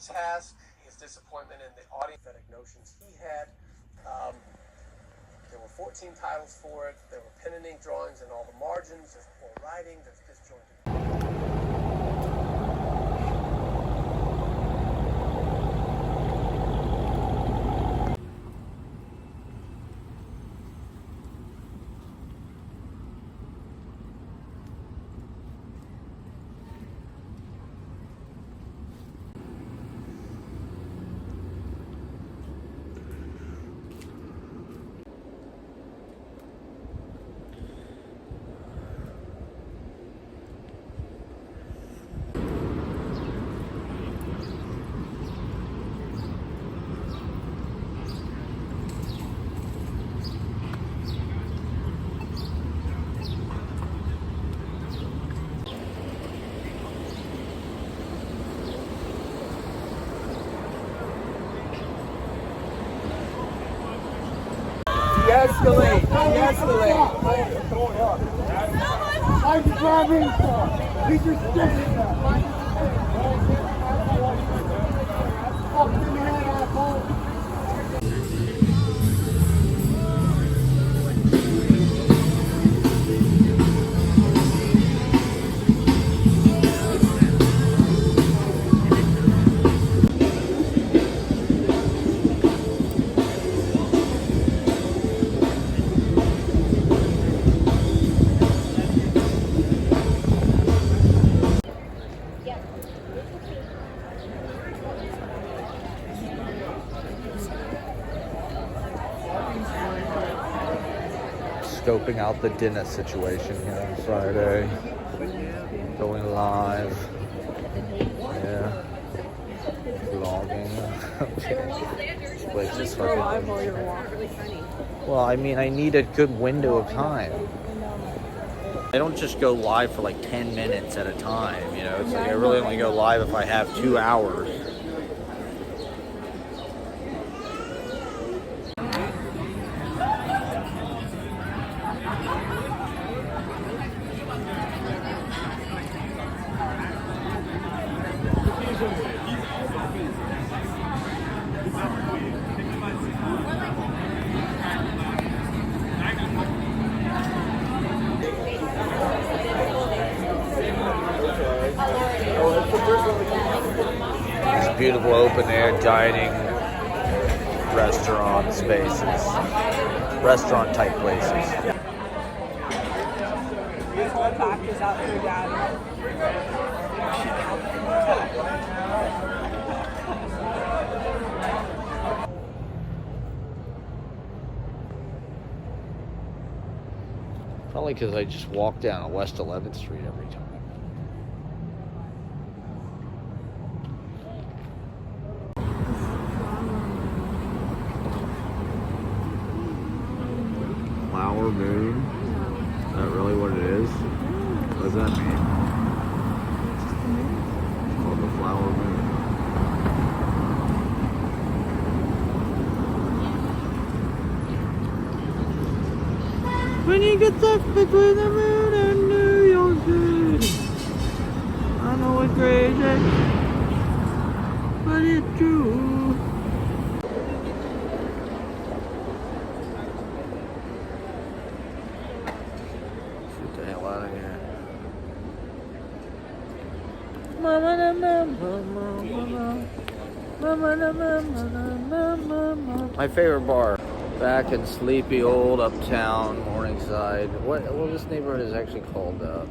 task, his disappointment in the audience, prophetic notions he had. There were 14 titles for it. There were pen and ink drawings in all the margins. There's poor writing. There's disjointed. De-escalate. De-escalate. Why'd you drive in for? He's just sticking there. Fuck in the head, asshole. Scoping out the dinner situation here on Friday. Going live. Yeah. Vlogging. This place is fucking. Well, I mean, I need a good window of time. I don't just go live for like 10 minutes at a time, you know? It's like I really only go live if I have 2 hours. These beautiful open-air dining restaurant spaces, restaurant-type places. Probably because I just walk down West 11th Street every time. Flower moon? Is that really what it is? What does that mean? It's called the flower moon. When you get stuck between the moon and New York City, I know it's crazy, but it's true. Get the hell out of here. My favorite bar. Back in sleepy old uptown Morningside. What this neighborhood is actually called? I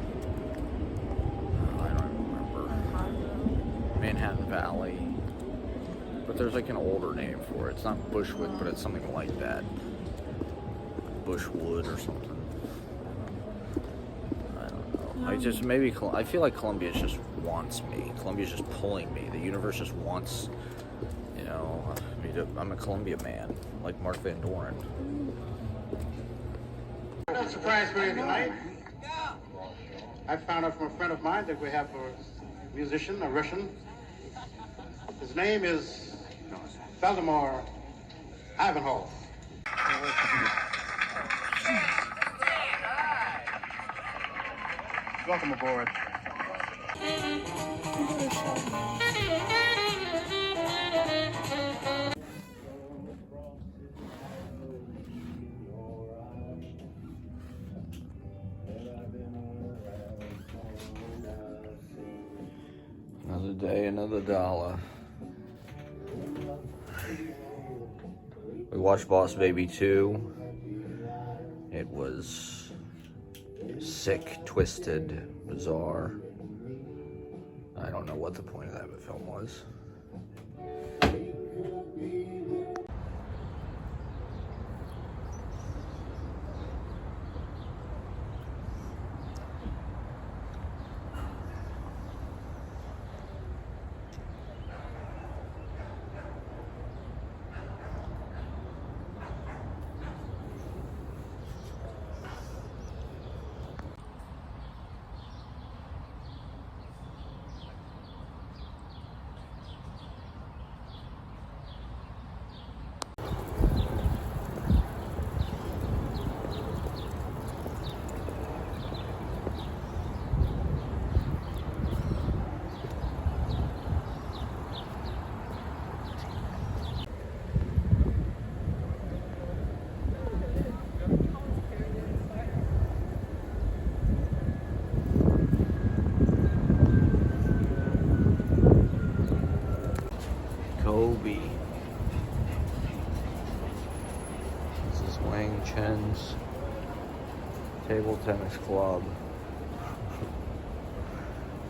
don't remember. Manhattan Valley. But there's like an older name for it. It's not Bushwick, but it's something like that. Bushwood or something. I don't know. I feel like Columbia just wants me. Columbia's just pulling me. The universe just wants, you know, me to. I'm a Columbia man, like Mark Van Doren. No surprise for you tonight. I found out from a friend of mine that we have a musician, a Russian. His name is Valdemar Ivanhoe. Welcome aboard. day, another dollar. We watched Boss Baby 2. It was sick, twisted, bizarre. I don't know what the point of that film was. Kobe. This is Wang Chen's table tennis club.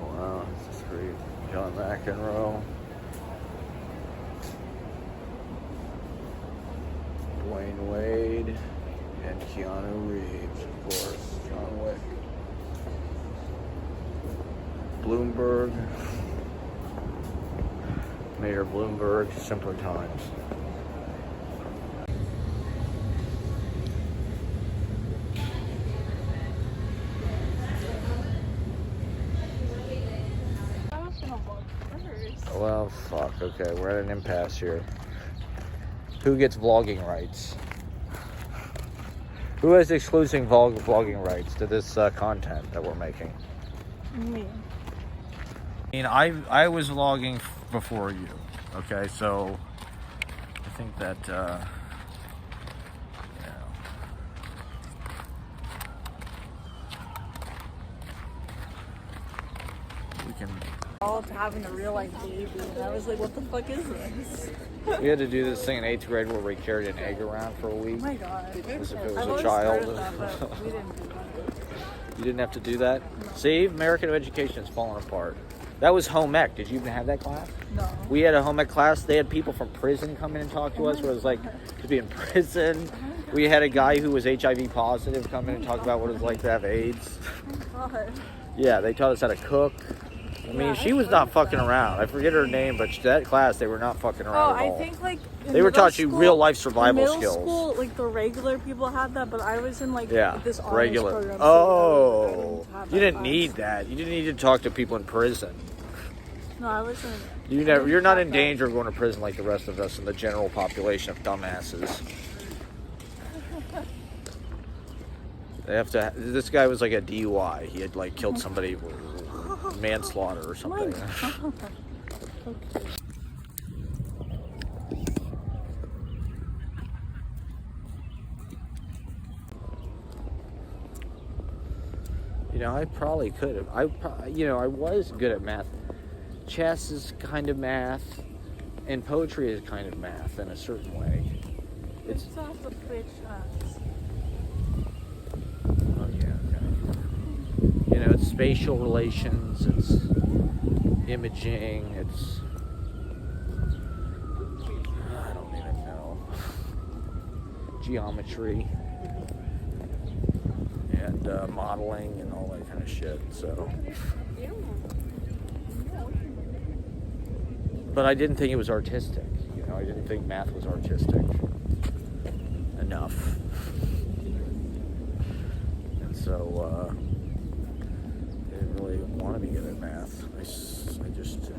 Wow, this is great. John McEnroe. Dwayne Wade. And Keanu Reeves, of course. John Wick. Bloomberg. Mayor Bloomberg, simpler times. Well, fuck. Okay, we're at an impasse here. Who gets vlogging rights? Who has exclusive vlogging rights to this content that we're making? Me. I mean, I was vlogging before you, okay? So I think that, we can. All to having a real life baby, and I was like, what the fuck is this? We had to do this thing in 8th grade where we carried an egg around for a week. Oh my god. As if it was I've a always child. heard of that, but we didn't do that. You didn't have to do that? See, American education is falling apart. That was home ec. Did you even have that class? No. We had a home ec class. They had people from prison come in and talk to us. Where it was like to be in prison. We had a guy who was HIV positive come in and talk about what it was like to have AIDS. Oh my god. Yeah, they taught us how to cook. I mean, she was not fucking around. I forget her name, but that class, they were not fucking around at all. I think like They were taught you real life survival middle skills. School, like the regular people had that, but I was in like this honors regular. program. So Oh, I didn't you didn't have need that. You didn't need to talk to people in prison. No, I wasn't. You're not in danger of going to prison like the rest of us and the general population of dumbasses. They have to. This guy was like a DUI. He had like killed somebody, manslaughter or something. Okay. You know, I probably could have. I was good at math. Chess is kind of math, and poetry is kind of math in a certain way. It's off the Twitch. Oh yeah, okay. You know, it's spatial relations, it's imaging, it's I don't even know. Geometry and modeling and all that kind of shit. So, but I didn't think it was artistic. You know, I didn't think math was artistic enough. So, I didn't really want to be good at math. I just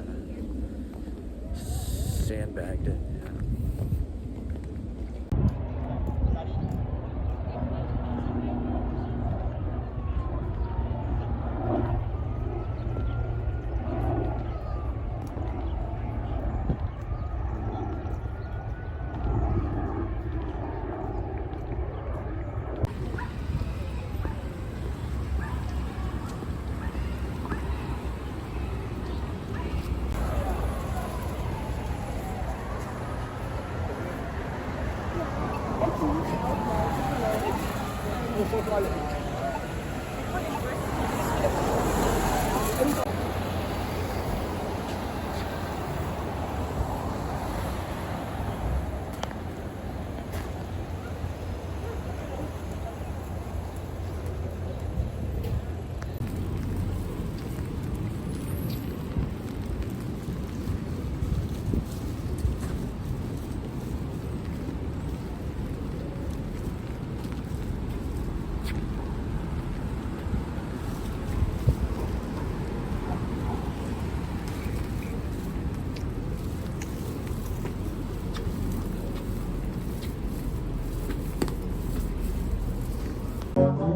sandbagged it.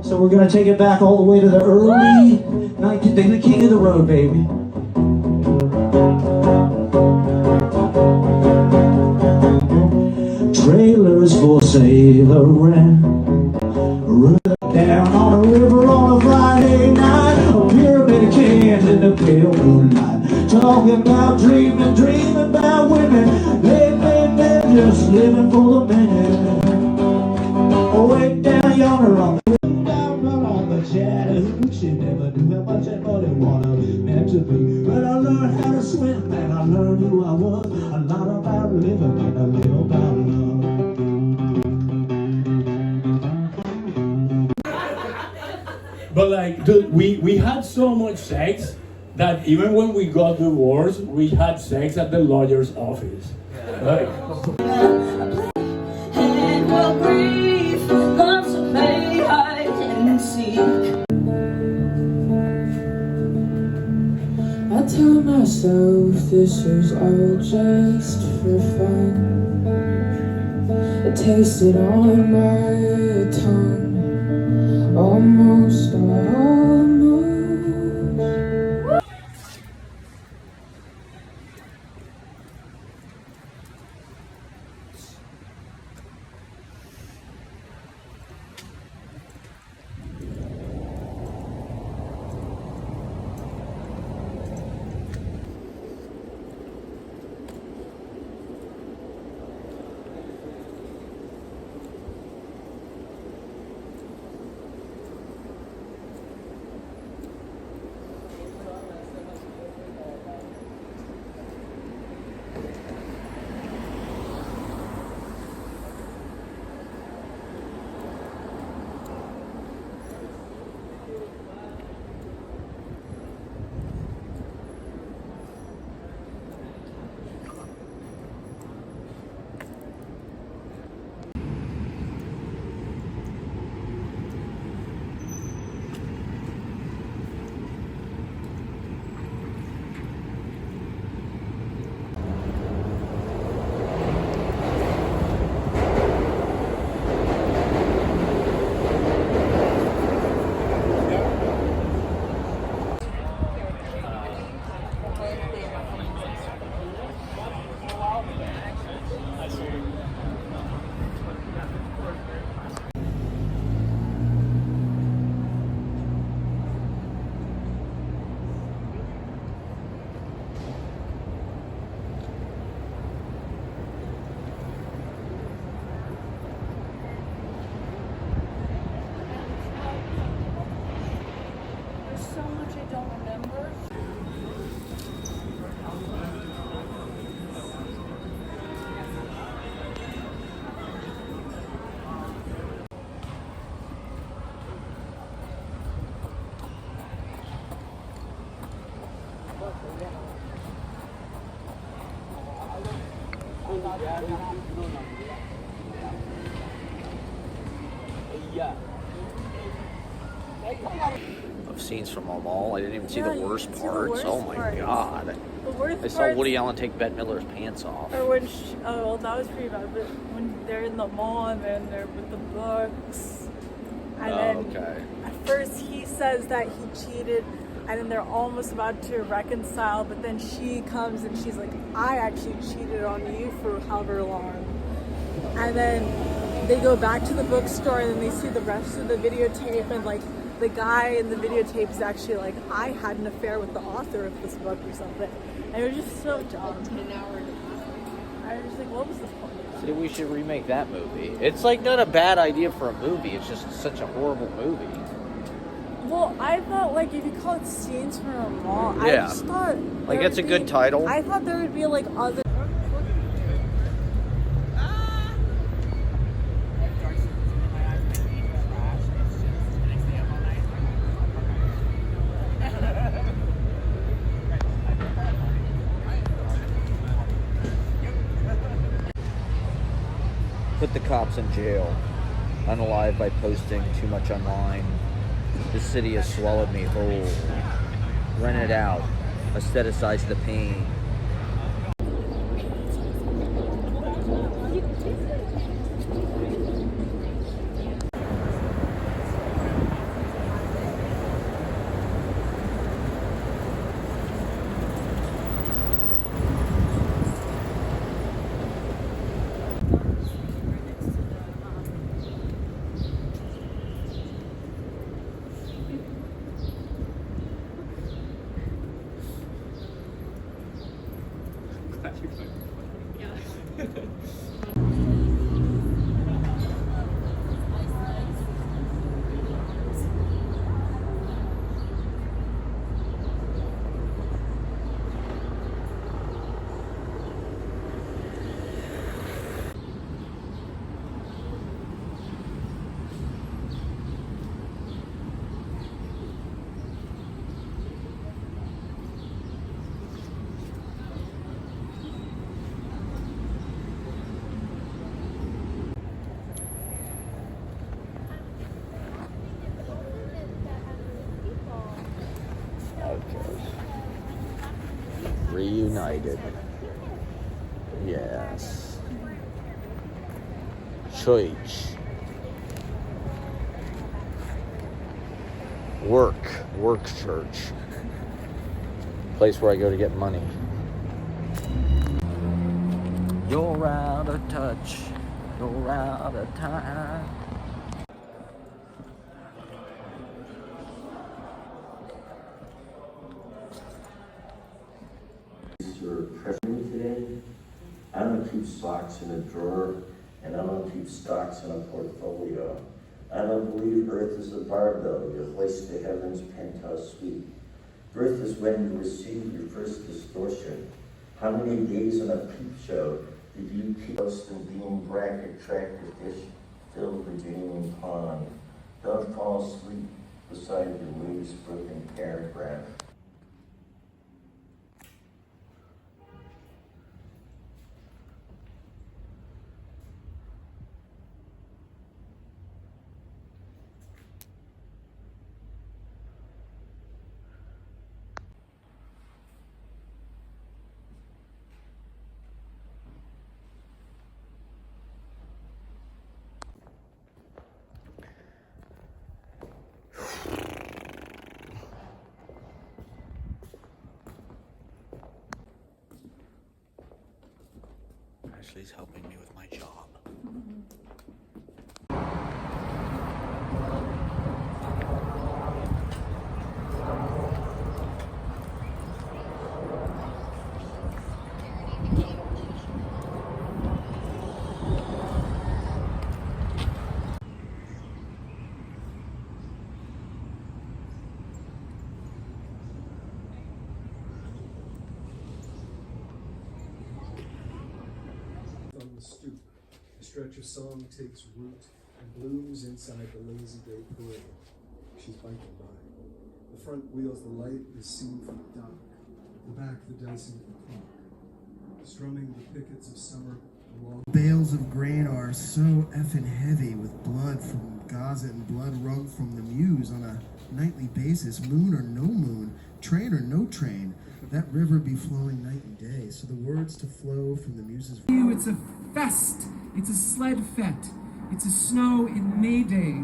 So we're gonna take it back all the way to the early 19th, the king of the road, baby. Trailers for sale around, down on the river on a Friday night, a pyramid of cans in the pale moonlight, talking about dreaming about women, they just living for the minute. Way down yonder on the Chattahoochee, never knew how much that muddy water meant to me. But I learned how to swim and I learned who I was, a lot about living and a little about love. But like, dude, we had so much sex that even when we got divorced, we had sex at the lawyer's office. Like, And we'll breathe, loves to play hide and seek. I tell myself this is all just for fun. I taste it on my tongue, almost. Of scenes from them all. I didn't even see Yeah, the you worst didn't see the parts. worst Oh my parts. god. The worst I saw parts- Woody Allen take Bette Midler's pants off. Or when oh, well, that was pretty bad. But when they're in the mall and then they're with the books, and then Okay. at first he says that he cheated, and then they're almost about to reconcile. But then she comes and she's like, "I actually cheated on you for however long," and then they go back to the bookstore and then they see the rest of the videotape and like. The guy in the videotape is actually like, I had an affair with the author of this book or something. And it was just so dumb. I was just like, what was the point? See, we should remake that movie. It's like not a bad idea for a movie. It's just such a horrible movie. Well, I thought like if you call it Scenes from a Mall, I Yeah. just thought Like, there it's a would good be- title. I thought there would be like other. Put the cops in jail. Unalive by posting too much online. The city has swallowed me whole. Rent it out. Aestheticize the pain. Reunited. Yes. Church. Work church. Place where I go to get money. You're out of touch. You're out of time. Your treasury today. I don't keep stocks in a drawer, and I don't keep stocks in a portfolio. I don't believe Earth is a barbell you hoist to heaven's penthouse suite. Birth is when you receive your first distortion. How many days in a peep show did you keep us in beam bracket tractor dish filled with gleaming pond? Don't fall asleep beside your waves broken paragraph. Ashley's helping me with my job. On the stoop, a stretch of song takes root and blooms inside the lazy day parade. She's biking by. The front wheels, the light is seen from the dock. The back, the dicing of the clock. Strumming the pickets of summer along. Bales of grain are so effing heavy with blood from Gaza and blood wrung from the Muse on a nightly basis, moon or no moon, train or no train. That river be flowing night and day, so the words to flow from the Muse's. It's a fest, it's a sled fete, it's a snow in May Day,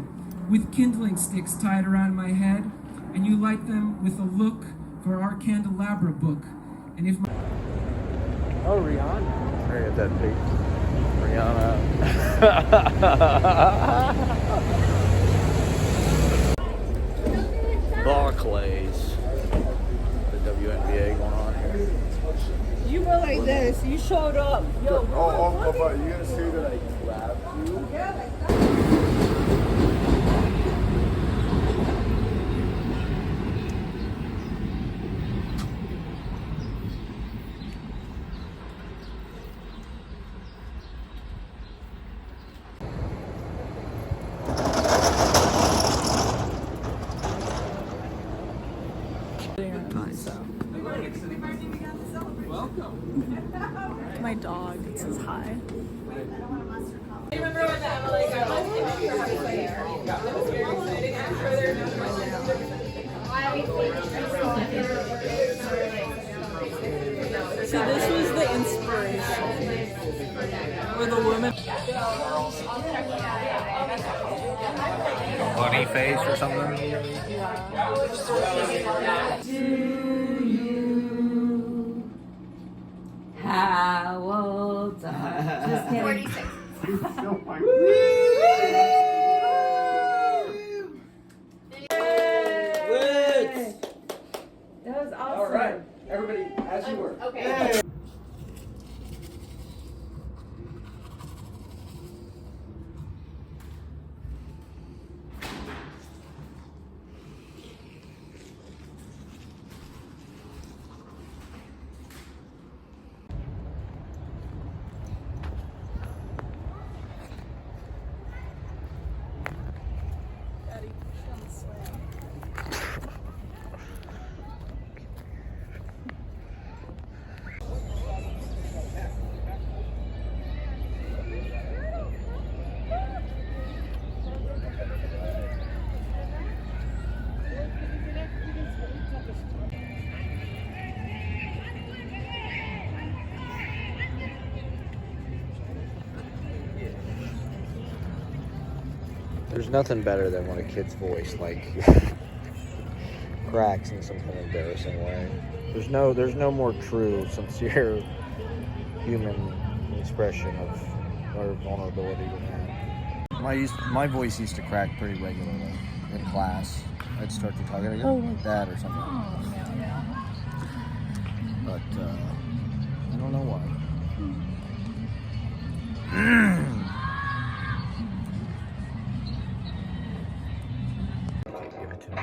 with kindling sticks tied around my head, and you light them with a look for our candelabra book. And if my Oh, Rihanna. I got that big Rihanna. Barclays. The WNBA going on here. You were like this. You showed up. Yo, but are you gonna say that I grabbed you? My dog says hi. See, this was the inspiration. Or the woman. Bunny face or something? How old are just kidding. 46. That was awesome. All right, everybody, as you were. Okay. There's nothing better than when a kid's voice like cracks in some kind of embarrassing way. There's no more true, sincere human expression of our vulnerability than that. My voice used to crack pretty regularly in class. I'd start to talk like that or something. But I don't know why. Give it to me.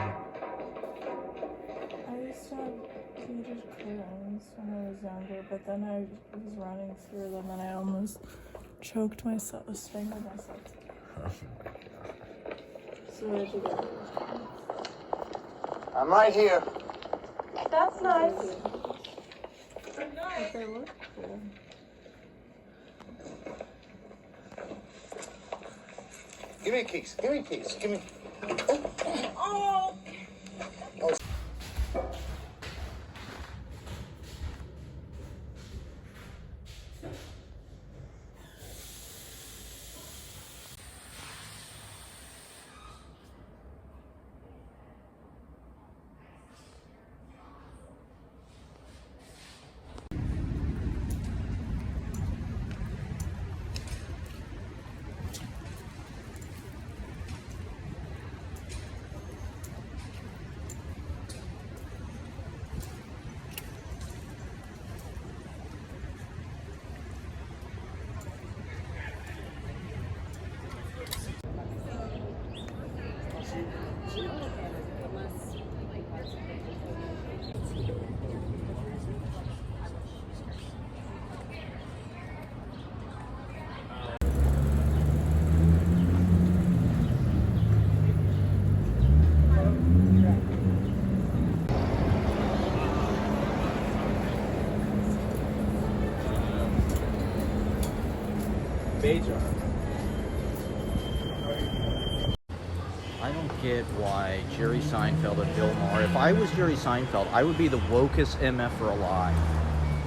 I used to have heated curtains when I was younger, but then I was running through them and I almost choked myself, strangled myself. Oh So I had to get rid of them. I'm right here. That's nice. But they look cool. Give me keys. Give me keys. Give me. Oh! I don't get why Jerry Seinfeld and Bill Maher. If I was Jerry Seinfeld, I would be the wokest MFer alive.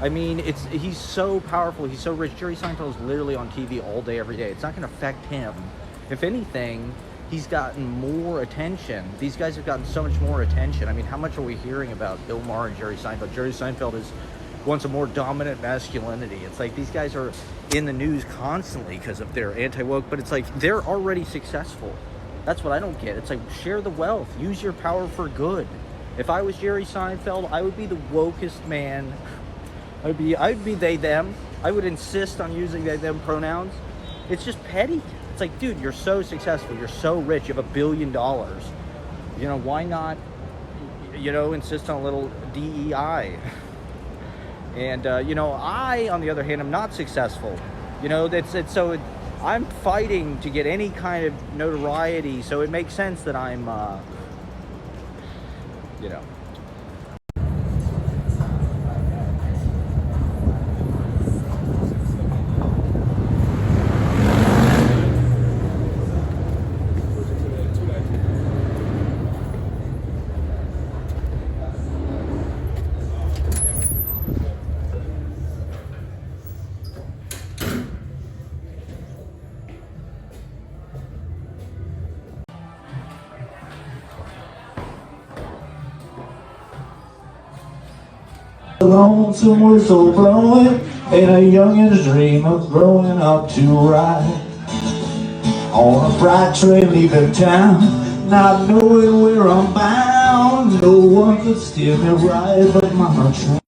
I mean, he's so powerful, he's so rich. Jerry Seinfeld is literally on TV all day, every day. It's not going to affect him. If anything, he's gotten more attention. These guys have gotten so much more attention. I mean, how much are we hearing about Bill Maher and Jerry Seinfeld? Jerry Seinfeld wants a more dominant masculinity. It's like these guys are in the news constantly because of their anti-woke, but it's like they're already successful. That's what I don't get. It's like, share the wealth. Use your power for good. If I was Jerry Seinfeld, I would be the wokest man I'd be they them. I would insist on using they them pronouns. It's just petty. It's like, dude, you're so successful, you're so rich, you have $1 billion. You know, why not, you know, insist on a little DEI? And you know, I, on the other hand, am not successful. You know, I'm fighting to get any kind of notoriety, so it makes sense that I'm, you know. Lonesome whistle blowing in a youngin's dream of growing up to ride on a bright train leaving town, not knowing where I'm bound. No one could steer me right but my train.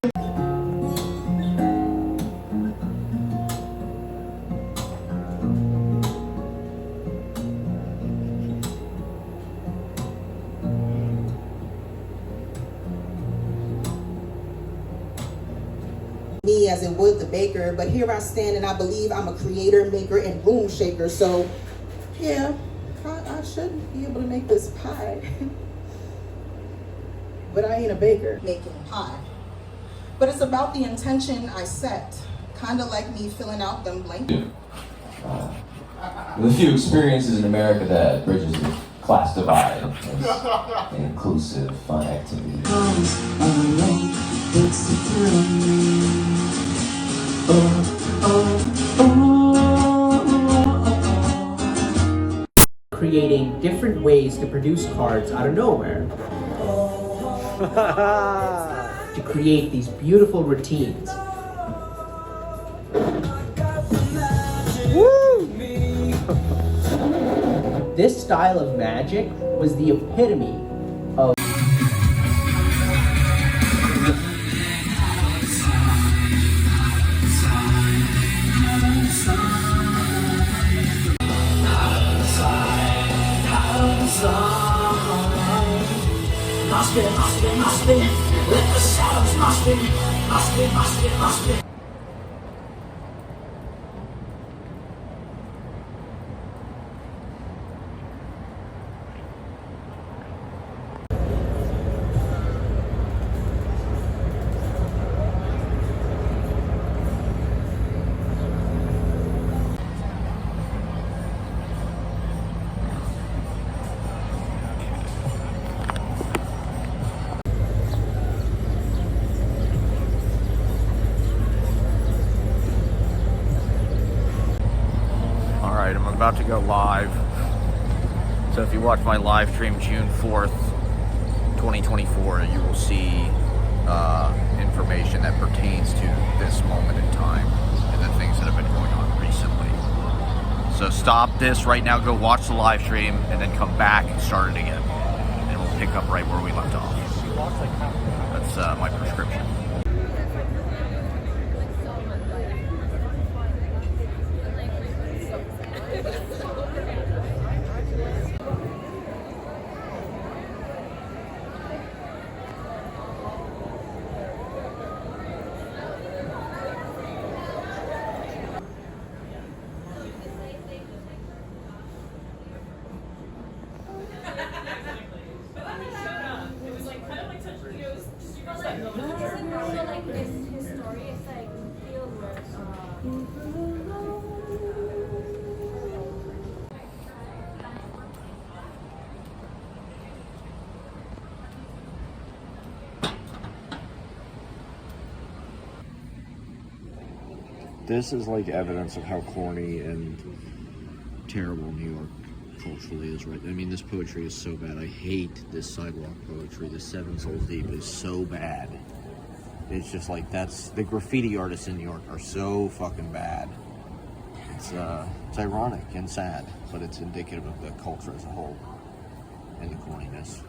Me as in Wood the baker, but here I stand and I believe I'm a creator, maker, and room shaker. So yeah, I should be able to make this pie. But I ain't a baker making pie. But it's about the intention I set, kind of like me filling out them blank. With a few experiences in America that bridges the class divide. It's an inclusive, fun activity. Creating different ways to produce cards out of nowhere. To create these beautiful routines. Woo! This style of magic was the epitome of let the shadows must be. I'm about to go live. So if you watch my live stream June 4th, 2024, you will see information that pertains to this moment in time and the things that have been going on recently. So stop this right now, go watch the live stream, and then come back and start it again. And we'll pick up right where we left off. That's my prescription. This is like evidence of how corny and terrible New York culturally is, right? I mean, this poetry is so bad. I hate this sidewalk poetry. The 7 Souls Deep is so bad. It's just like, that's, the graffiti artists in New York are so fucking bad. It's ironic and sad, but it's indicative of the culture as a whole and the corniness.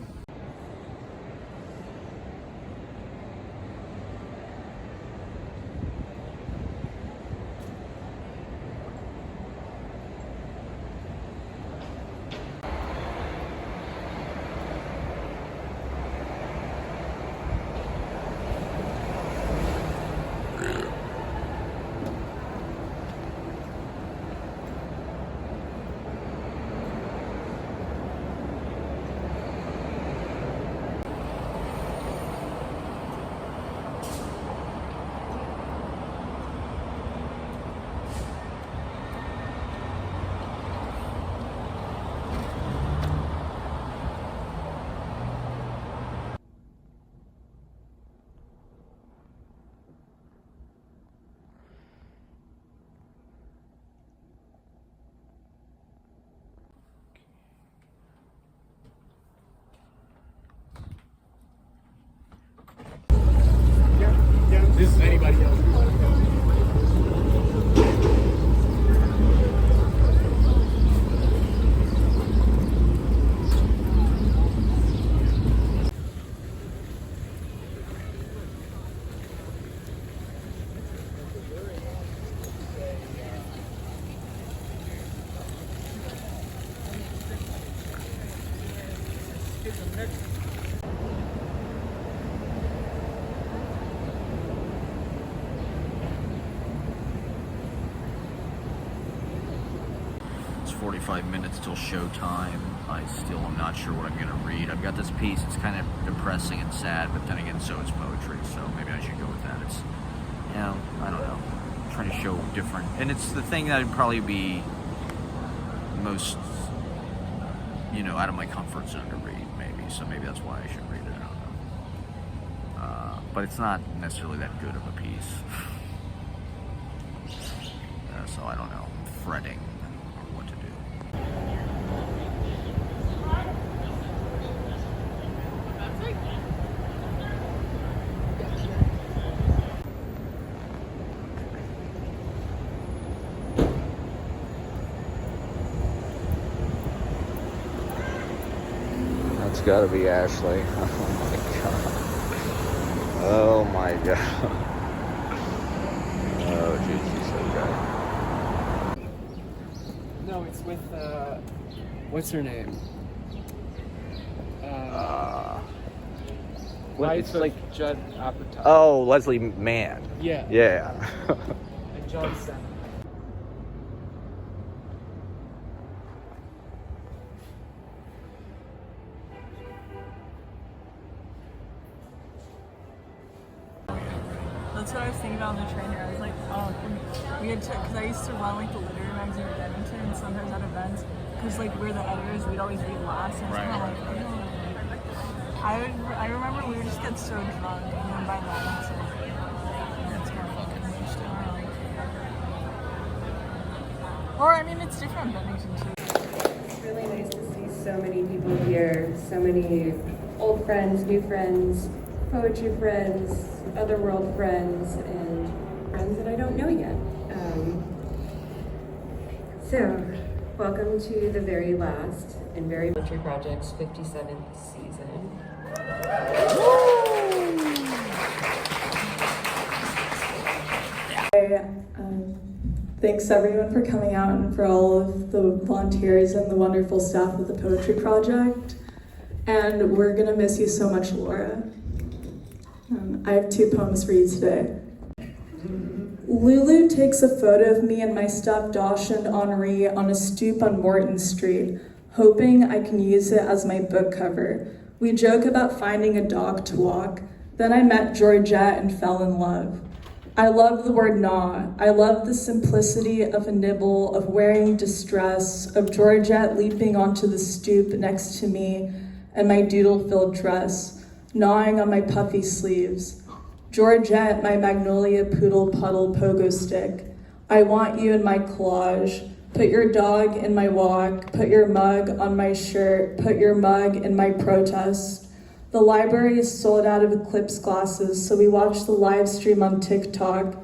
everybody else. It's 45 minutes till showtime. I still am not sure what I'm going to read. I've got this piece. It's kind of depressing and sad, but then again, so it's poetry, so maybe I should go with that. It's, you know, I don't know. I'm trying to show different, and it's the thing that would probably be most, you know, out of my comfort zone to read, maybe. So maybe that's why I should read it. I don't know. But it's not necessarily that good of a piece. So I don't know. I'm fretting what to do. That's gotta be Ashley. Oh my god. Oh my god. Oh jeez, she's so great. No, it's with, what's her name? It's like Judd Apatow. Oh, Leslie Mann. Yeah. Yeah. And John Cena. That's what I was thinking about on the train here. I was like, oh, we had to, because I used to run like the literary magazine at Bennington, and sometimes at events, because like we're the editors, we'd always read last, and it's kind of like, I remember we would just get so drunk, and then by that, it's like, it's more fucking wasted. Or, I mean, it's different in Bennington too. It's really nice to see so many people here, so many old friends, new friends, poetry friends, other world friends, and friends that I don't know yet. So, welcome to the very last and very Poetry Project's 57th season. Thanks everyone for coming out and for all of the volunteers and the wonderful staff of the Poetry Project. And we're gonna miss you so much, Laura. I have 2 poems for you today. Lulu takes a photo of me and my stuffed Dachshund Henri on a stoop on Morton Street, hoping I can use it as my book cover. We joke about finding a dog to walk. Then I met Georgette and fell in love. I love the word gnaw. I love the simplicity of a nibble, of wearing distress, of Georgette leaping onto the stoop next to me and my doodle-filled dress, gnawing on my puffy sleeves. Georgette, my magnolia poodle puddle pogo stick. I want you in my collage. Put your dog in my walk. Put your mug on my shirt. Put your mug in my protest. The library is sold out of Eclipse glasses, so we watch the live stream on TikTok,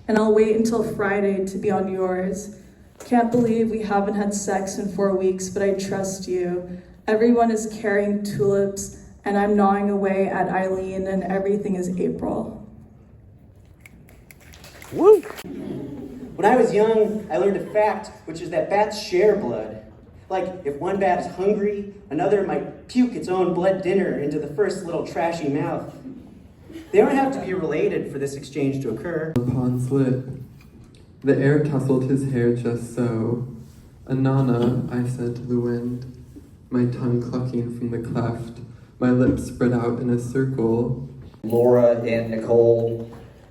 and I'll wait until Friday to be on yours. Can't believe we haven't had sex in 4 weeks, but I trust you. Everyone is carrying tulips, and I'm gnawing away at Eileen, and everything is April. Woo! When I was young, I learned a fact, which is that bats share blood. Like, if one bat is hungry, another might puke its own blood dinner into the first little trashy mouth. They don't have to be related for this exchange to occur. The pond slit. The air tousled his hair just so. Anana, I said to the wind, my tongue clucking from the cleft, my lips spread out in a circle. Laura and Nicole,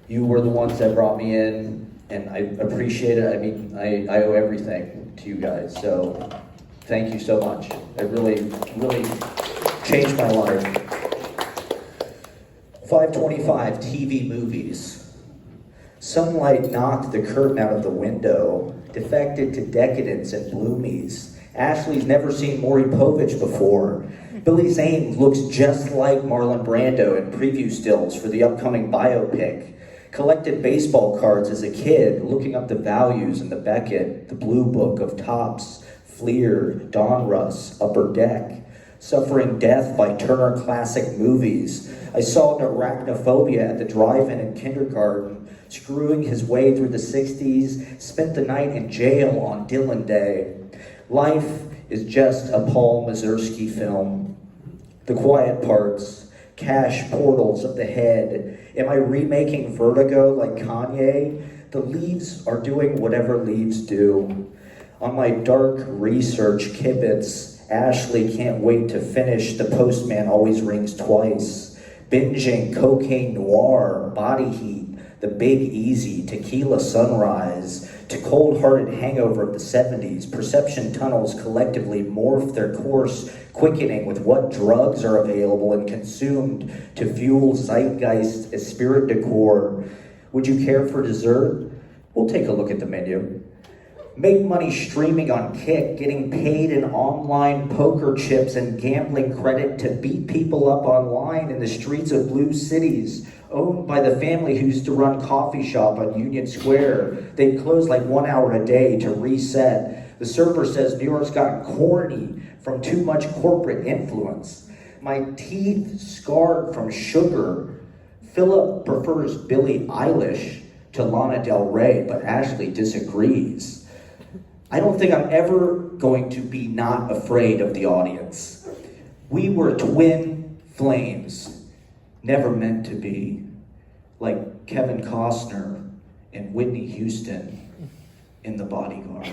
you were the ones that brought me in, and I appreciate it. I mean, I owe everything to you guys, so thank you so much. It really, really changed my life. 525 TV movies. Sunlight knocked the curtain out of the window, defected to decadence and bloomies. Ashley's never seen Maury Povich before. Billy Zane looks just like Marlon Brando in preview stills for the upcoming biopic. Collected baseball cards as a kid, looking up the values in the Beckett, the Blue Book of Topps, Fleer, Donruss, Upper Deck. Suffering Death by Turner Classic Movies. I saw Arachnophobia at the drive-in in kindergarten, screwing his way through the 60s, spent the night in jail on Dylan Day. Life is just a Paul Mazursky film. The Quiet Parts, Cash Portals of the Head. Am I remaking Vertigo like Kanye? The leaves are doing whatever leaves do. On my dark research kibitz, Ashley can't wait to finish The Postman Always Rings Twice. Binging Cocaine Noir, Body Heat, The Big Easy, Tequila Sunrise, to Cold-Hearted Hangover of the 70s. Perception tunnels collectively morph their course, quickening with what drugs are available and consumed to fuel zeitgeist as spirit decor. Would you care for dessert? We'll take a look at the menu. Make money streaming on Kick, getting paid in online poker chips and gambling credit to beat people up online in the streets of blue cities. Owned by the family who used to run coffee shop on Union Square. They close like 1 hour a day to reset. The server says New York's gotten corny from too much corporate influence. My teeth scarred from sugar. Philip prefers Billie Eilish to Lana Del Rey, but Ashley disagrees. I don't think I'm ever going to be not afraid of the audience. We were twin flames, never meant to be, like Kevin Costner and Whitney Houston in The Bodyguard.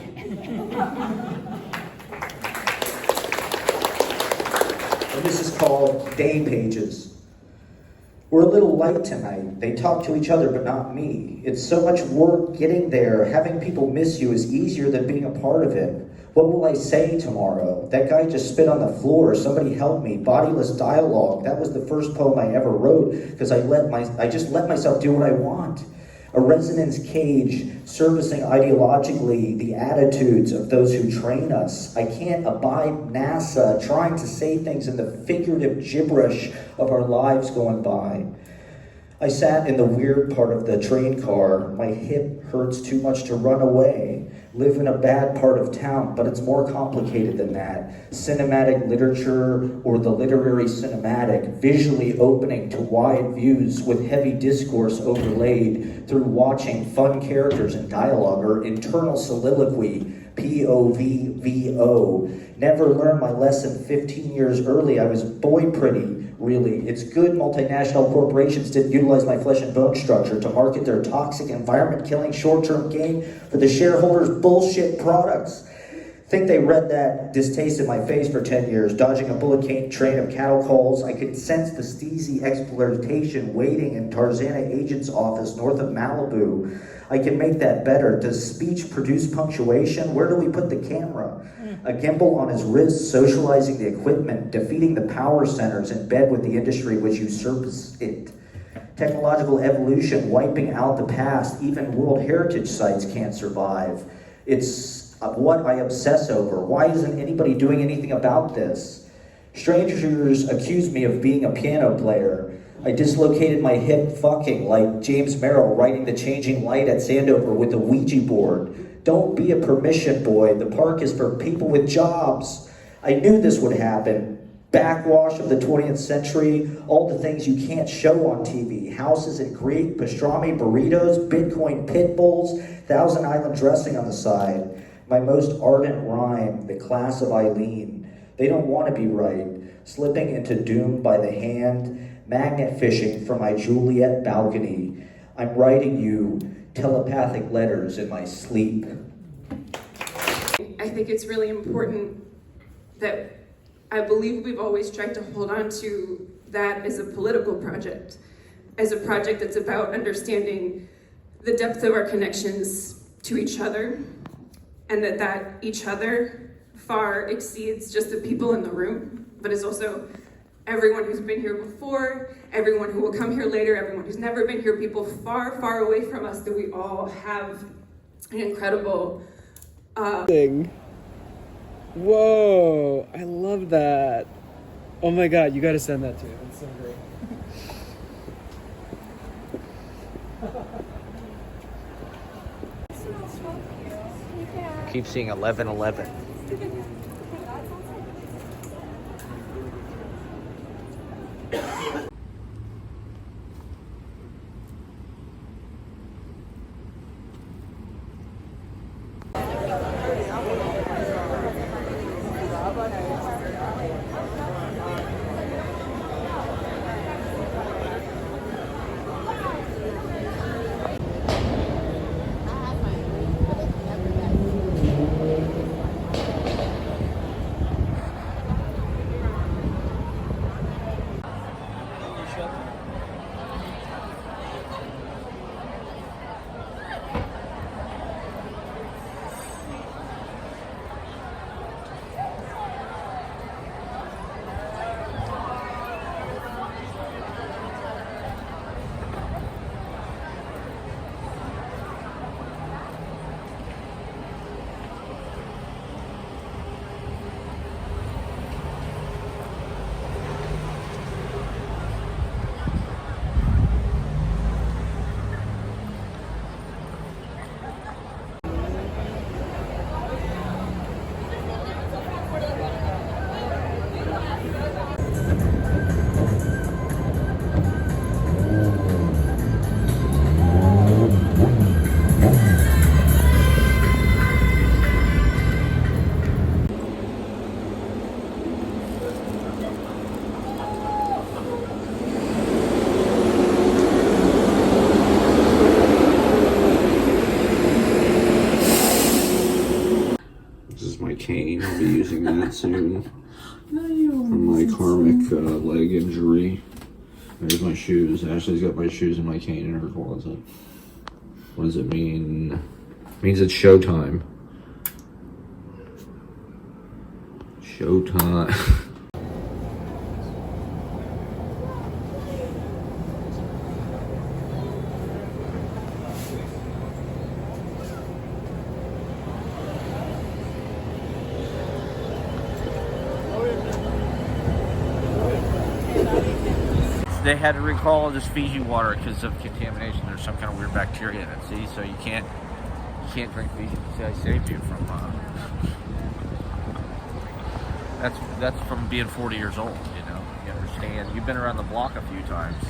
And this is called Day Pages. We're a little light tonight. They talk to each other, but not me. It's so much work getting there. Having people miss you is easier than being a part of it. What will I say tomorrow? That guy just spit on the floor. Somebody help me. Bodiless dialogue. That was the first poem I ever wrote because I just let myself do what I want. A resonance cage servicing ideologically the attitudes of those who train us. I can't abide NASA trying to say things in the figurative gibberish of our lives going by. I sat in the weird part of the train car. My hip hurts too much to run away. Live in a bad part of town, but it's more complicated than that. Cinematic literature or the literary cinematic, visually opening to wide views with heavy discourse overlaid through watching fun characters and dialogue or internal soliloquy, POVVO. Never learned my lesson 15 years early. I was boy pretty, really. It's good multinational corporations didn't utilize my flesh and bone structure to market their toxic environment-killing short-term gain for the shareholders' bullshit products. Think they read that distaste in my face for 10 years, dodging a bullet train of cattle calls. I could sense the steezy exploitation waiting in Tarzana agent's office north of Malibu. I can make that better. Does speech produce punctuation? Where do we put the camera? A gimbal on his wrist, socializing the equipment, defeating the power centers in bed with the industry which usurps it. Technological evolution, wiping out the past. Even World Heritage sites can't survive. It's what I obsess over. Why isn't anybody doing anything about this? Strangers accuse me of being a piano player. I dislocated my hip fucking like James Merrill writing The Changing Light at Sandover with a Ouija board. Don't be a permission boy. The park is for people with jobs. I knew this would happen. Backwash of the 20th century, all the things you can't show on TV. Houses in Greek, pastrami burritos, Bitcoin pit bulls, Thousand Island dressing on the side. My most ardent rhyme, The Class of Eileen. They don't want to be right. Slipping into doom by the hand, magnet fishing from my Juliet balcony. I'm writing you telepathic letters in my sleep. I think it's really important that I believe we've always tried to hold on to that as a political project, as a project that's about understanding the depth of our connections to each other, and that each other far exceeds just the people in the room, but is also everyone who's been here before, everyone who will come here later, everyone who's never been here, people far, far away from us, that we all have an incredible thing. Whoa, I love that. Oh my god, you gotta send that to me. It's so great. Keep seeing 1111. Cane. I'll be using that soon from my karmic leg injury. There's my shoes. Ashley's got my shoes and my cane in her closet. What does it mean? It means it's showtime. Showtime. They had to recall this Fiji water because of contamination. There's some kind of weird bacteria in it. See, so you can't drink Fiji. See, I saved you from. That's from being 40 years old. You know, you understand. You've been around the block a few times.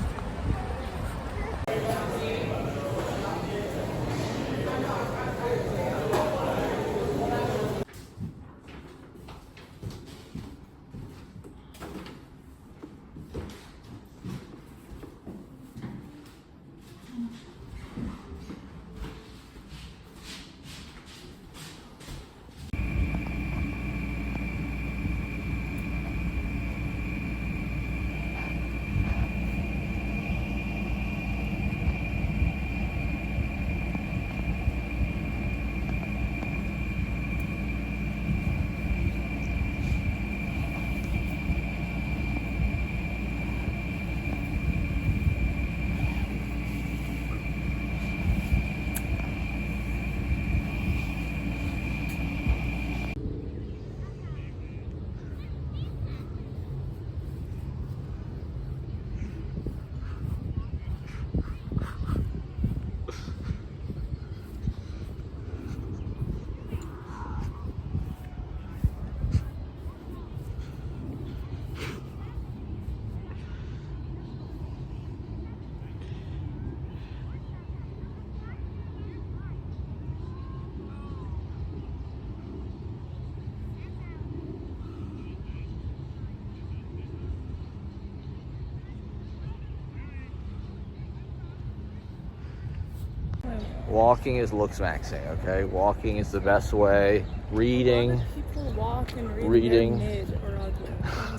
Walking is looks maxing, okay? Walking is the best way. Reading. People walk and reading. Mid or ugly.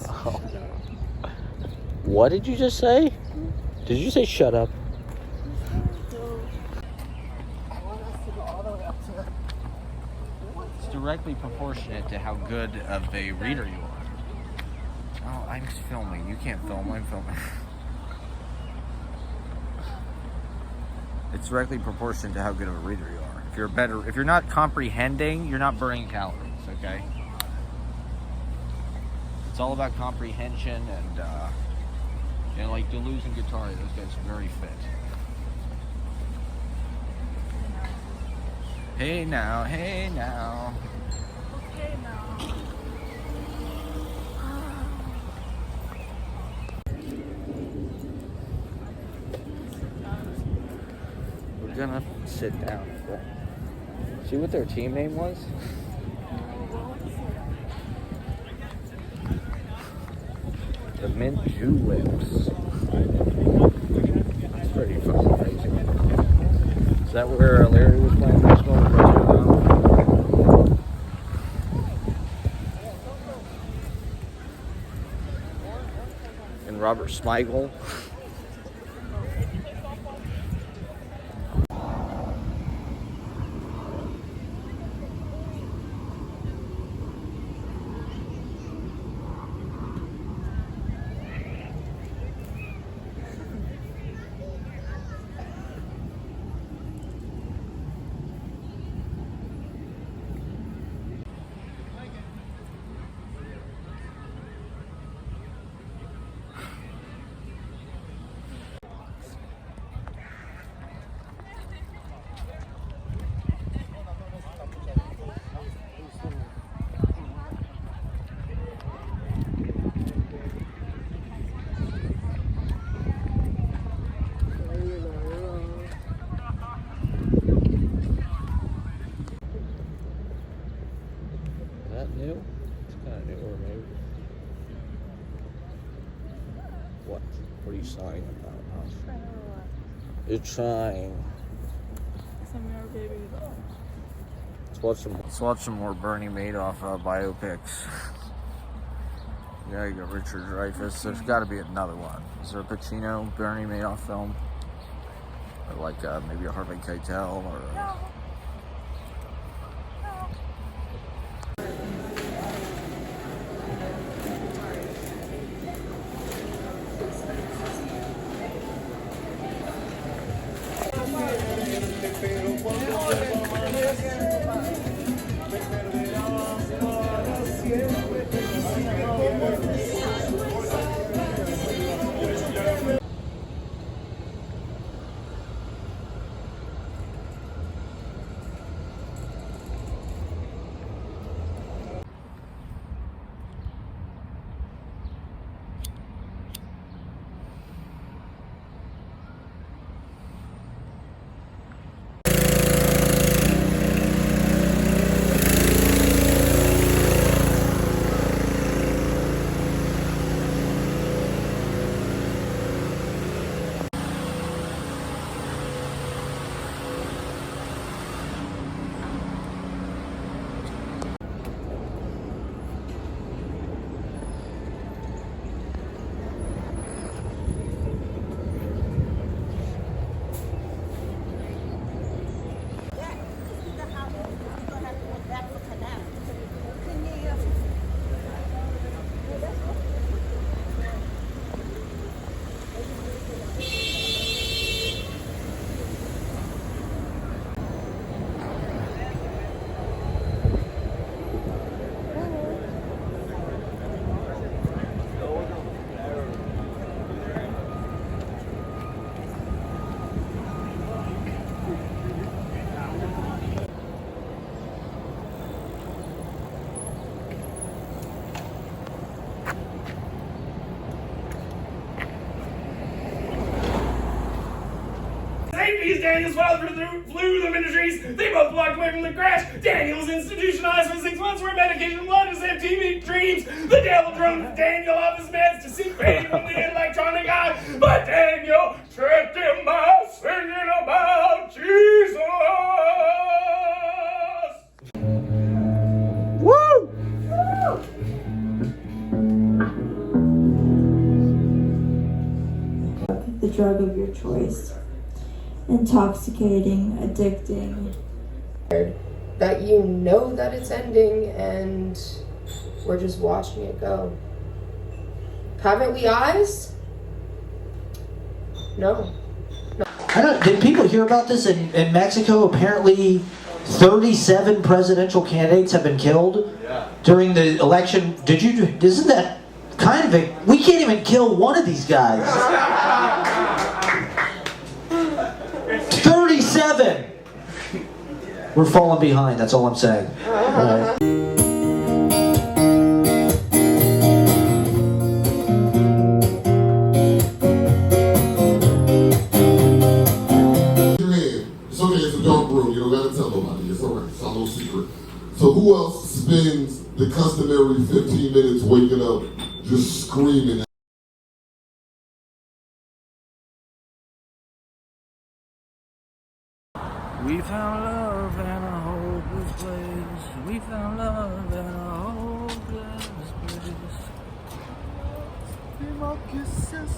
Oh. What did you just say? Did you say shut up? It's directly proportionate to how good of a reader you are. Oh, I'm filming. You can't film. I'm filming. It's directly proportionate to how good of a reader you are. If you're not comprehending, you're not burning calories, okay? It's all about comprehension and like Deleuze and Guattari, those guys are very fit. Hey now, hey now. Okay now. We're gonna sit down. See what their team name was? The Mint Juleps. That's pretty fucking crazy. Is that where Larry was playing basketball? And Robert Smigel. New? It's kind of newer, maybe. What? What are you sighing about, huh? You're trying. Some more baby. Let's watch some more Bernie Madoff biopics. Yeah, you got Richard Dreyfuss. There's got to be another one. Is there a Pacino Bernie Madoff film? Or like maybe a Harvey Keitel or? No. Daniels filed flew them in the trees. They both blocked away from the crash. Daniel was institutionalized for 6 months for medication. Blood to have TV dreams. The devil drove Daniel off his meds to seek pain from the electronic eye. But Daniel tricked him by singing about Jesus. Woo! The drug of your choice. Intoxicating, addicting. That you know that it's ending and we're just watching it go. Haven't we eyes? No. I don't, did people hear about this in Mexico? Apparently 37 presidential candidates have been killed during the election. Isn't that kind of a, we can't even kill one of these guys. 37! We're falling behind, that's all I'm saying. All right. It's okay, it's a dark room. You don't gotta tell nobody. It's alright. It's our little secret. So who else spends the customary 15 minutes waking up just screaming? We found love in a hopeless place. We found love in a hopeless place. My kisses.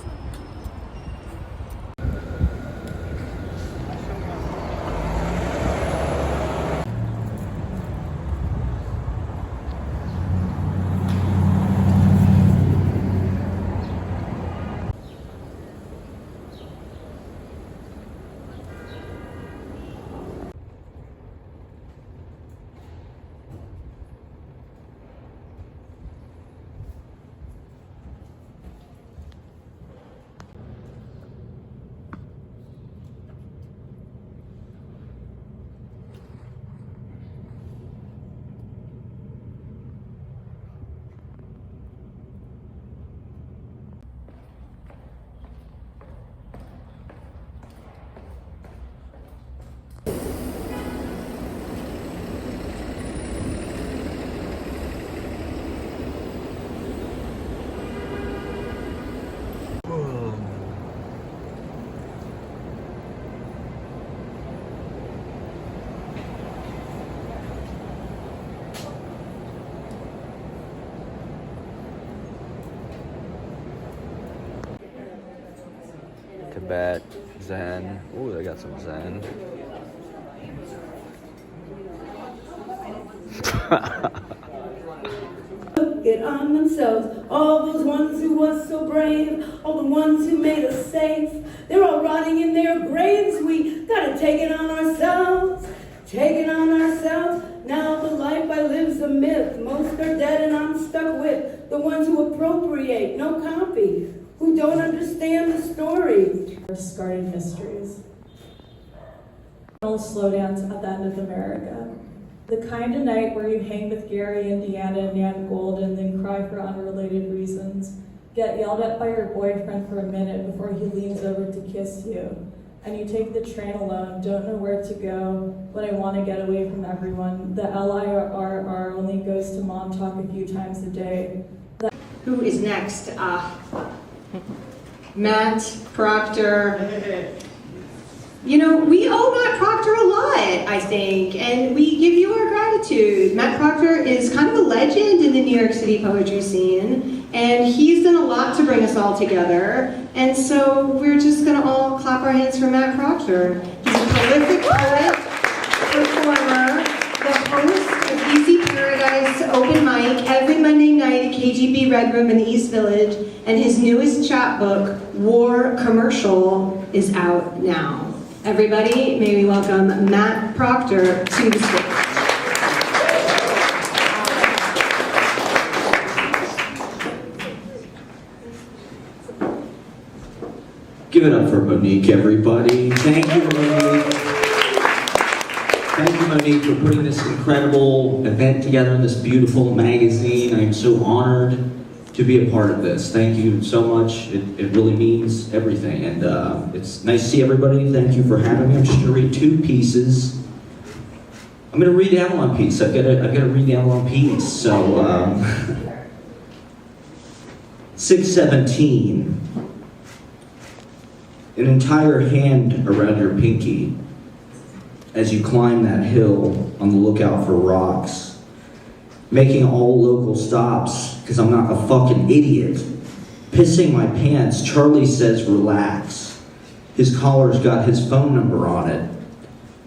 Tibet, Zen. Ooh, they got some Zen. Get on themselves, all those ones who was so brave, all the ones who made us safe, they're all rotting in their graves. We gotta take it on ourselves, take it on ourselves. Now the life I live's a myth. Most are dead and I'm stuck with the ones who appropriate, no copy, who don't understand the story. Discarded mysteries. Slowdowns at the end of America. The kind of night where you hang with Gary, Indiana, and Nan Gold and then cry for unrelated reasons. Get yelled at by your boyfriend for a minute before he leans over to kiss you. And you take the train alone, don't know where to go, but I want to get away from everyone. The LIRR only goes to Montauk a few times a day. Who is next? Matt Proctor. You know, we owe Matt Proctor a lot, I think, and we give you our gratitude. Matt Proctor is kind of a legend in the New York City poetry scene, and he's done a lot to bring us all together, and so we're just gonna all clap our hands for Matt Proctor. He's a prolific poet, performer, the host of DC Paradise Open Mic every Monday night at KGB Red Room in the East Village, and his newest chapbook, War Commercial, is out now. Everybody, may we welcome Matt Proctor to the stage. Give it up for Monique, everybody. Thank you, Monique. Thank you, Monique, for putting this incredible event together in this beautiful magazine. I am so honored to be a part of this. Thank you so much. It really means everything. And it's nice to see everybody. Thank you for having me. I'm just gonna read two pieces. I'm gonna read the Avalon piece. I've got to read the Avalon piece. So, 617. An entire hand around your pinky as you climb that hill on the lookout for rocks. Making all local stops, because I'm not a fucking idiot. Pissing my pants, Charlie says relax. His collar's got his phone number on it.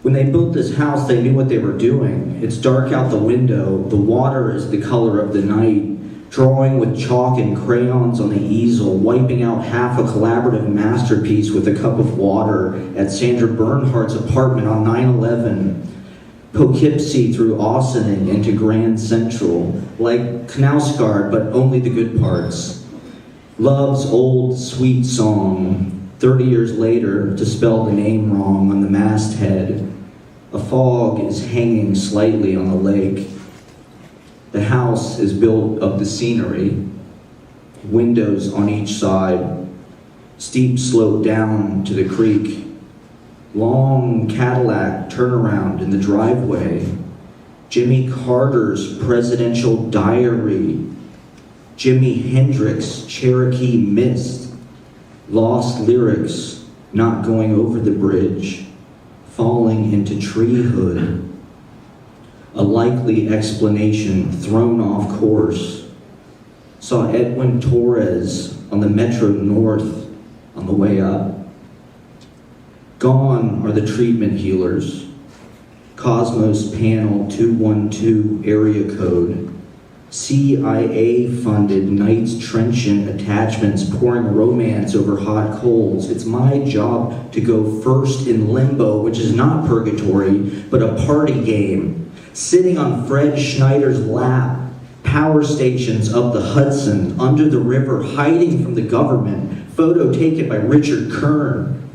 When they built this house, they knew what they were doing. It's dark out the window, the water is the color of the night, drawing with chalk and crayons on the easel, wiping out half a collaborative masterpiece with a cup of water at Sandra Bernhardt's apartment on 9/11. Poughkeepsie through Austining into Grand Central, like Knausgaard, but only the good parts. Love's old sweet song, 30 years later, to spell the name wrong on the masthead. A fog is hanging slightly on the lake. The house is built of the scenery, windows on each side, steep slope down to the creek, long Cadillac turnaround in the driveway, Jimmy Carter's presidential diary, Jimi Hendrix Cherokee Mist, lost lyrics not going over the bridge, falling into treehood, a likely explanation thrown off course. Saw Edwin Torres on the Metro North on the way up. Gone are the treatment healers. Cosmos Panel 212 area code. CIA-funded Knights Trenchant attachments pouring romance over hot coals. It's my job to go first in limbo, which is not purgatory, but a party game. Sitting on Fred Schneider's lap, power stations of the Hudson, under the river, hiding from the government. Photo taken by Richard Kern.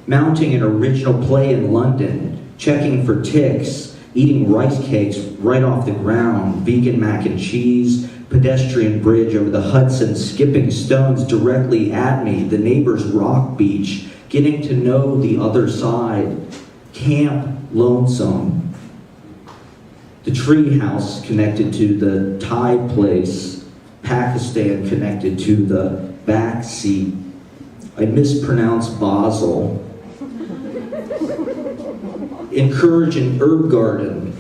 Mounting an original play in London, checking for ticks. Eating rice cakes right off the ground, vegan mac and cheese, pedestrian bridge over the Hudson, skipping stones directly at me, the neighbor's rock beach, getting to know the other side, Camp Lonesome, the tree house connected to the Thai place, Pakistan connected to the back seat. I mispronounced Basel. Encourage an herb garden.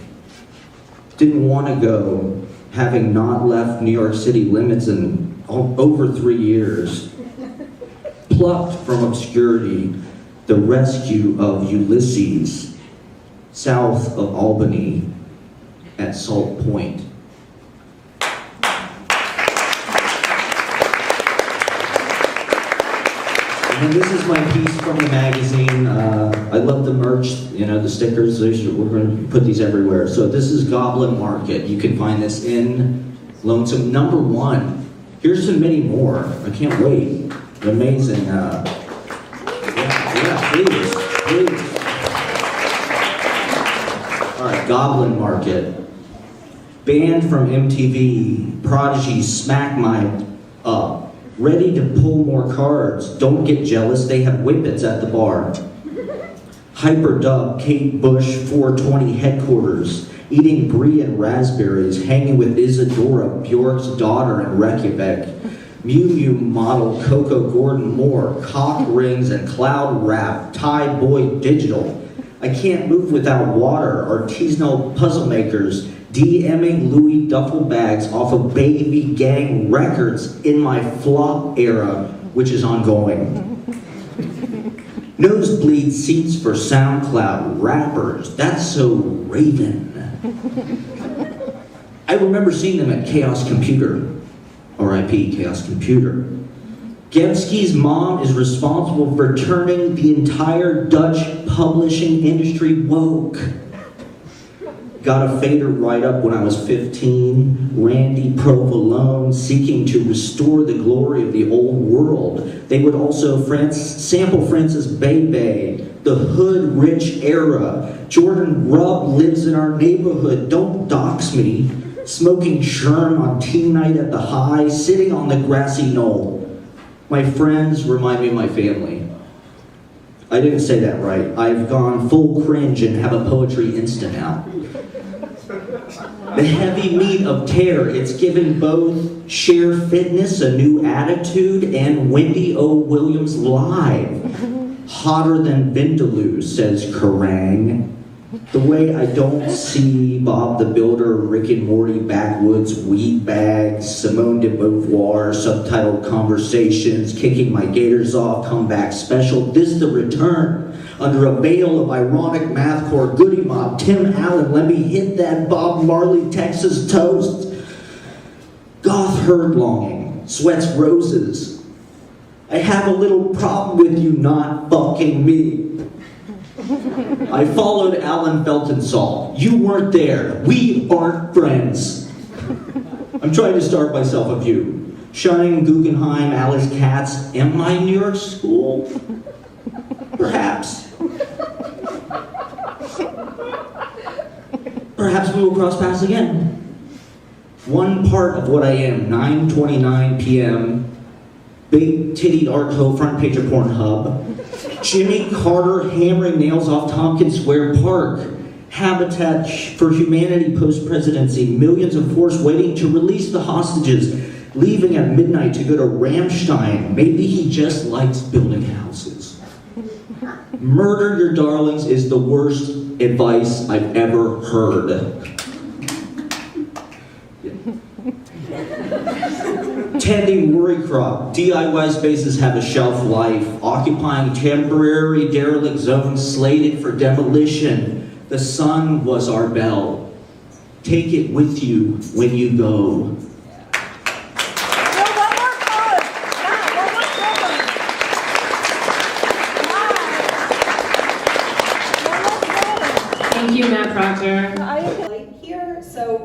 Didn't want to go, having not left New York City limits in over 3 years. Plucked from obscurity, the rescue of Ulysses, south of Albany, at Salt Point. And this is my piece from the magazine. I love the merch, you know, the stickers. We're going to put these everywhere. So this is Goblin Market. You can find this in Lonesome. Number 1. Here's so many more. I can't wait. Amazing. Yeah, please. All right, Goblin Market. Band from MTV, Prodigy, Smack My Up. Ready to pull more cards. Don't get jealous, they have whippets at the bar. Hyperdub, Kate Bush, 420 headquarters. Eating brie and raspberries, hanging with Isadora, Bjork's daughter in Reykjavik. Mew Mew model Coco Gordon Moore, cock rings and cloud wrap, Thai Boy Digital. I can't move without water, artisanal puzzle makers, DMing Louis duffel bags off of Baby Gang Records in my flop era, which is ongoing. Nosebleed seats for SoundCloud rappers, that's so Raven. I remember seeing them at Chaos Computer, RIP Chaos Computer. Gemsky's mom is responsible for turning the entire Dutch publishing industry woke. Got a fader write-up when I was 15. Randy Provolone seeking to restore the glory of the old world. They would also sample Francis Bebe, the hood rich era. Jordan Rubb lives in our neighborhood, don't dox me. Smoking Sherm on teen night at the High, sitting on the grassy knoll. My friends remind me of my family. I didn't say that right. I've gone full cringe and have a poetry Insta now. The heavy meat of Tear, it's given both Sheer Fitness a new attitude and Wendy O. Williams live. Hotter than Vindaloo, says Kerrang. The way I don't see Bob the Builder, Rick and Morty, Backwoods, Weed Bags, Simone de Beauvoir, subtitled Conversations, Kicking My Gators Off, Comeback Special, This the Return. Under a veil of ironic mathcore, Goody Mob, Tim Allen, let me hit that Bob Marley Texas toast. Goth herd longing, sweats roses. I have a little problem with you not fucking me. I followed Alan Feltensall. You weren't there. We aren't friends. I'm trying to start myself a view. Shine, Guggenheim, Alice Katz. Am I New York School? Perhaps. Perhaps we will cross paths again. One part of what I am, 9:29 p.m., big tittied art hoe, front page of Pornhub, Jimmy Carter hammering nails off Tompkins Square Park, Habitat for Humanity post-presidency, millions of force waiting to release the hostages, leaving at midnight to go to Rammstein. Maybe he just likes building houses. Murder your darlings is the worst advice I've ever heard. Tending worry crop. DIY spaces have a shelf life. Occupying temporary derelict zones slated for demolition. The sun was our bell. Take it with you when you go. Thank you, Matt Proctor. Light here, so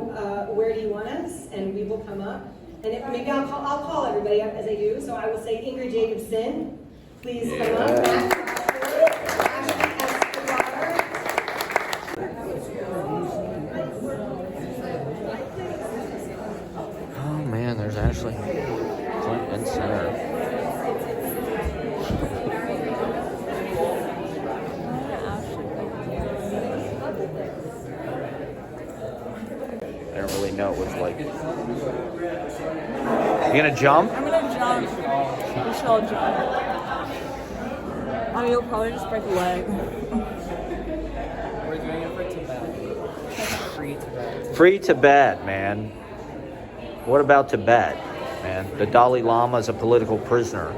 where do you want us? And we will come up. And maybe I'll call everybody up as I do. So I will say Ingrid Jacobson, please come up. Oh man, there's Ashley front and center. I don't really know what's like. You gonna jump? I'm gonna jump. We should all jump. I mean, you'll probably just break a leg. We're doing it for Tibet. Free Tibet. Free Tibet, man. What about Tibet, man? The Dalai Lama is a political prisoner.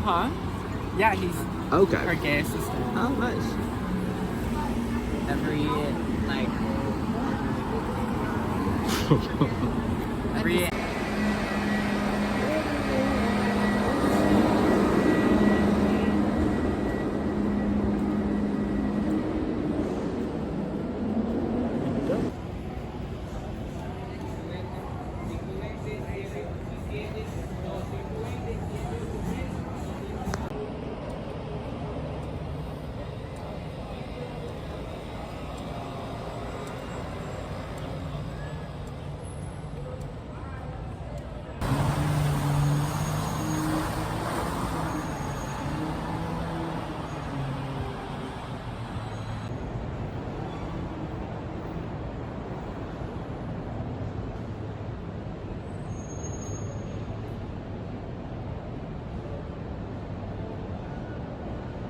Huh? Yeah, he's okay. Her gay assistant. Oh, nice. Every